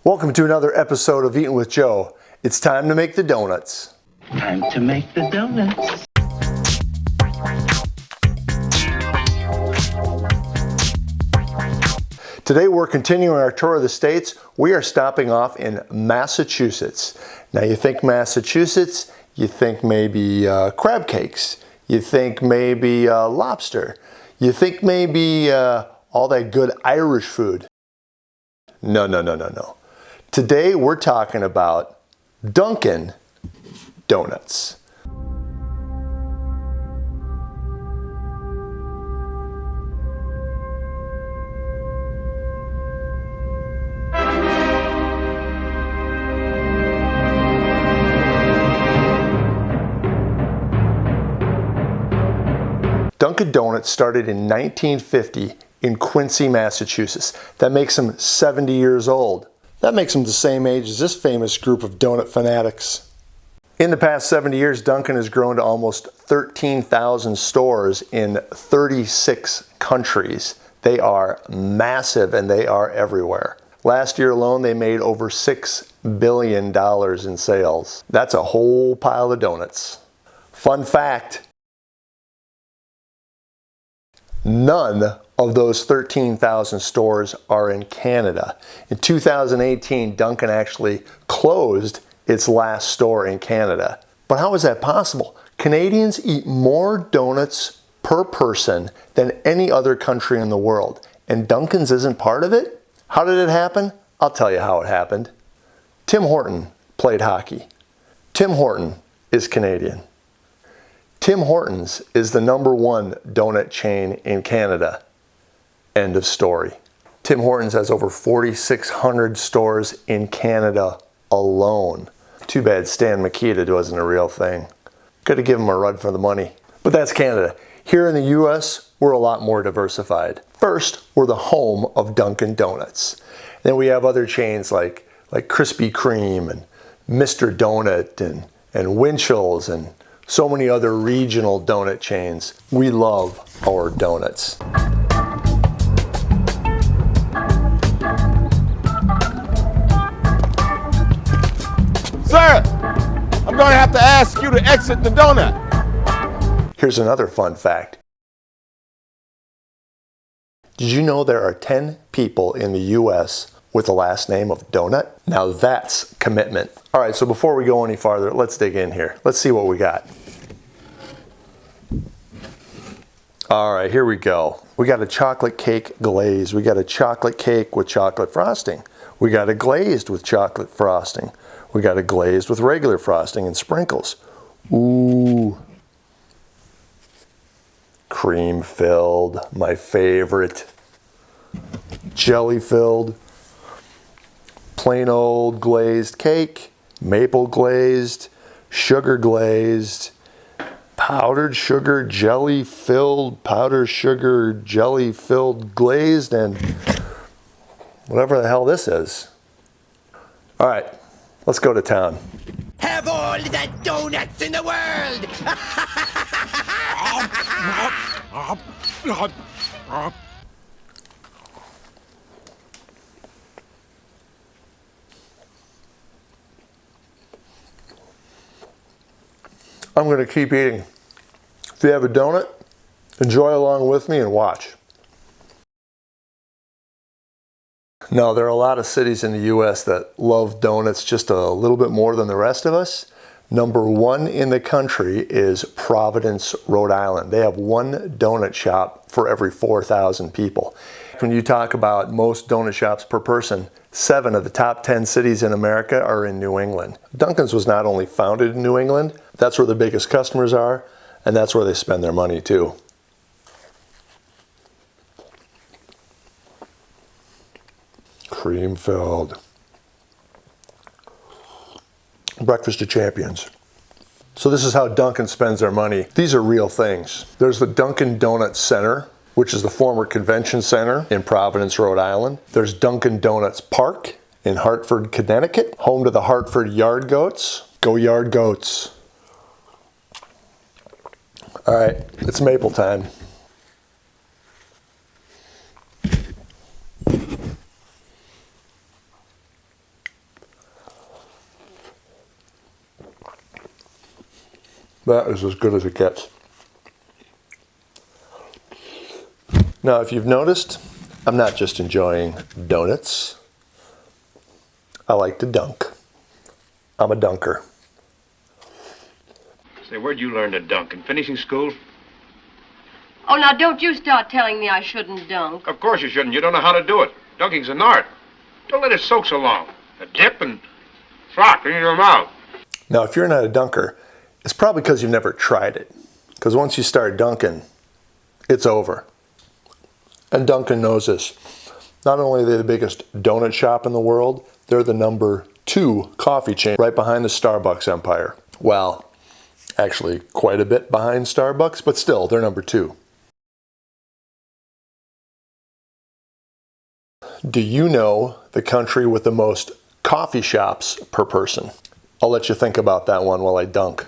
Welcome to another episode of Eatin with Joe. It's time to make the donuts. Time to make the donuts. Today we're continuing our tour of the states. We are stopping off in Massachusetts. Now you think Massachusetts, you think maybe crab cakes, you think maybe lobster, you think maybe all that good Irish food. No. Today we're talking about Dunkin Donuts. Dunkin Donuts started in 1950 in Quincy, Massachusetts. That makes them 70 years old. That makes them the same age as this famous group of donut fanatics. In the past 70 years, Dunkin has grown to almost 13,000 stores in 36 countries. They are massive and they are everywhere. Last year alone, they made over $6 billion in sales. That's a whole pile of donuts. Fun fact, none of those 13,000 stores are in Canada. In 2018, Dunkin actually closed its last store in Canada. But how is that possible? Canadians eat more donuts per person than any other country in the world, and Dunkin's isn't part of it? How did it happen? I'll tell you how it happened. Tim Horton played hockey. Tim Horton is Canadian. Tim Hortons is the #1 donut chain in Canada. End of story. Tim Hortons has over 4,600 stores in Canada alone. Too bad Stan Mikita wasn't a real thing. Could have given him a run for the money. But that's Canada. Here in the US, we're a lot more diversified. First, we're the home of Dunkin' Donuts. Then we have other chains like Krispy Kreme and Mr. Donut and Winchell's and so many other regional donut chains. We love our donuts. Sir, I'm going to have to ask you to exit the donut. Here's another fun fact. Did you know there are 10 people in the US with the last name of Donut? Now that's commitment. All right, so before we go any farther, let's dig in here. Let's see what we got. All right, here we go. We got a chocolate cake glaze. We got a chocolate cake with chocolate frosting. We got a glazed with chocolate frosting. We got a glazed with regular frosting and sprinkles. Ooh. Cream filled, my favorite. Jelly filled. Plain old glazed cake. Maple glazed. Sugar glazed. Powdered sugar jelly filled. Powdered sugar jelly filled glazed. And whatever the hell this is. All right. Let's go to town. Have all the donuts in the world! I'm going to keep eating. If you have a donut, enjoy along with me and watch. Now, there are a lot of cities in the US that love donuts just a little bit more than the rest of us. #1 in the country is Providence, Rhode Island. They have one donut shop for every 4,000 people. When you talk about most donut shops per person, 7 of the top 10 cities in America are in New England. Dunkin's was not only founded in New England, that's where the biggest customers are, and that's where they spend their money too. Cream filled. Breakfast of champions. So this is how Dunkin' spends their money. These are real things. There's the Dunkin' Donuts Center, which is the former convention center in Providence, Rhode Island. There's Dunkin' Donuts Park in Hartford, Connecticut, home to the Hartford Yard Goats. Go Yard Goats. All right, it's maple time. That is as good as it gets. Now, if you've noticed, I'm not just enjoying donuts. I like to dunk. I'm a dunker. Say, where'd you learn to dunk? In finishing school? Oh, now don't you start telling me I shouldn't dunk. Of course you shouldn't. You don't know how to do it. Dunking's an art. Don't let it soak so long. A dip and flop into your mouth. Now, if you're not a dunker, it's probably because you've never tried it. Because once you start dunking, it's over. And Dunkin' knows this. Not only are they the biggest donut shop in the world, they're the #2 coffee chain right behind the Starbucks empire. Well, actually quite a bit behind Starbucks, but still, they're #2. Do you know the country with the most coffee shops per person? I'll let you think about that one while I dunk.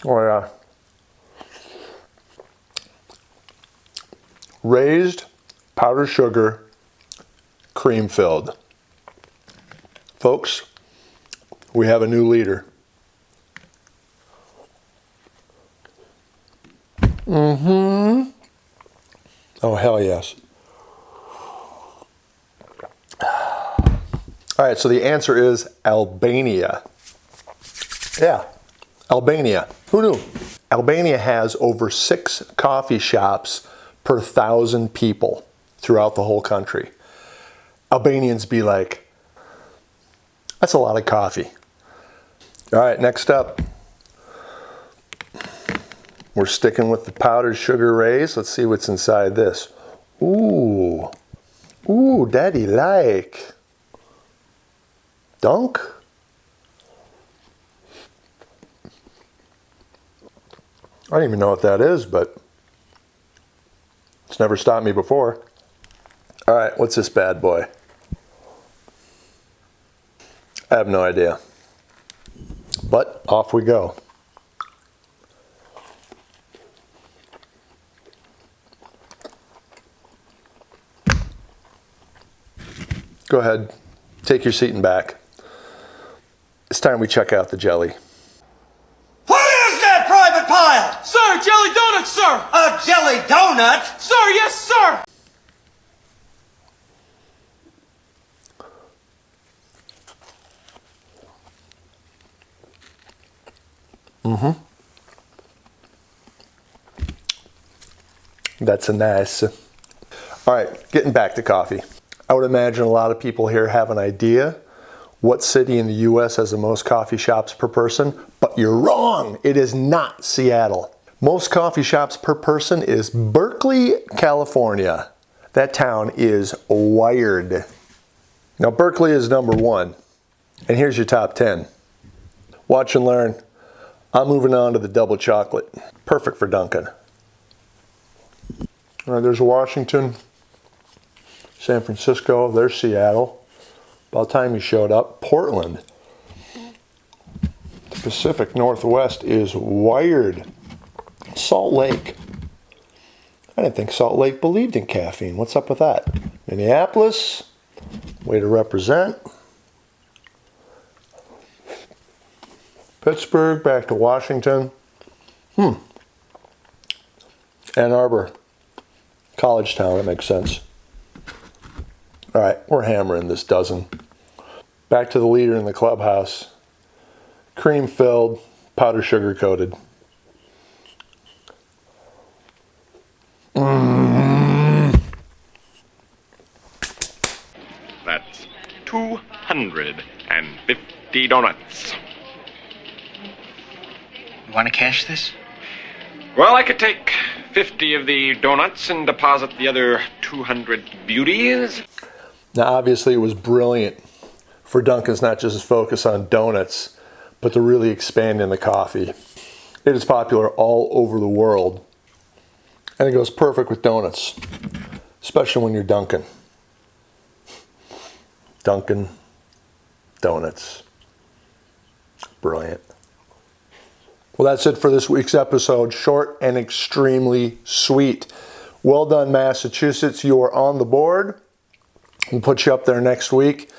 Oh yeah. Raised powdered sugar, cream filled. Folks, we have a new leader. Mm-hmm. Oh, hell yes. All right, so the answer is Albania. Yeah, Albania. Who knew? Albania has over 6 coffee shops per 1,000 people throughout the whole country. Albanians be like, that's a lot of coffee. All right, next up. We're sticking with the powdered sugar rays. Let's see what's inside this. Ooh. Ooh, daddy like. Dunk? I don't even know what that is, but it's never stopped me before. All right, what's this bad boy? I have no idea. But off we go. Go ahead, take your seat and back. It's time we check out the jelly. What is that, Private Pile? Sir, jelly donuts, sir! A jelly donut? Sir, yes, sir! Mm-hmm. That's a nice. All right, getting back to coffee. I would imagine a lot of people here have an idea what city in the US has the most coffee shops per person, but you're wrong. It is not Seattle. Most coffee shops per person is Berkeley, California. That town is wired. Now Berkeley is #1, and here's your top 10. Watch and learn. I'm moving on to the double chocolate. Perfect for Dunkin'. All right, there's Washington, San Francisco, there's Seattle. About time you showed up. Portland. The Pacific Northwest is wired. Salt Lake. I didn't think Salt Lake believed in caffeine. What's up with that? Minneapolis. Way to represent. Pittsburgh, back to Washington. Ann Arbor. College town, that makes sense. All right, we're hammering this dozen. Back to the leader in the clubhouse. Cream filled, powdered sugar coated. That's 250 donuts. You want to cash this? Well, I could take 50 of the donuts and deposit the other 200 beauties. Now, obviously, it was brilliant for Dunkin's not just to focus on donuts, but to really expand in the coffee. It is popular all over the world, and it goes perfect with donuts, especially when you're Dunkin'. Dunkin' Donuts. Brilliant. Well, that's it for this week's episode. Short and extremely sweet. Well done, Massachusetts. You are on the board. We'll put you up there next week.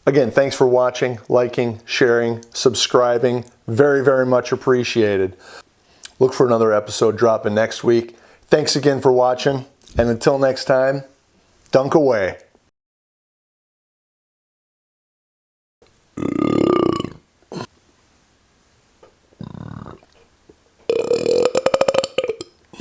Again, thanks for watching, liking, sharing, subscribing. Very, very much appreciated. Look for another episode dropping next week. Thanks again for watching, and until next time, dunk away.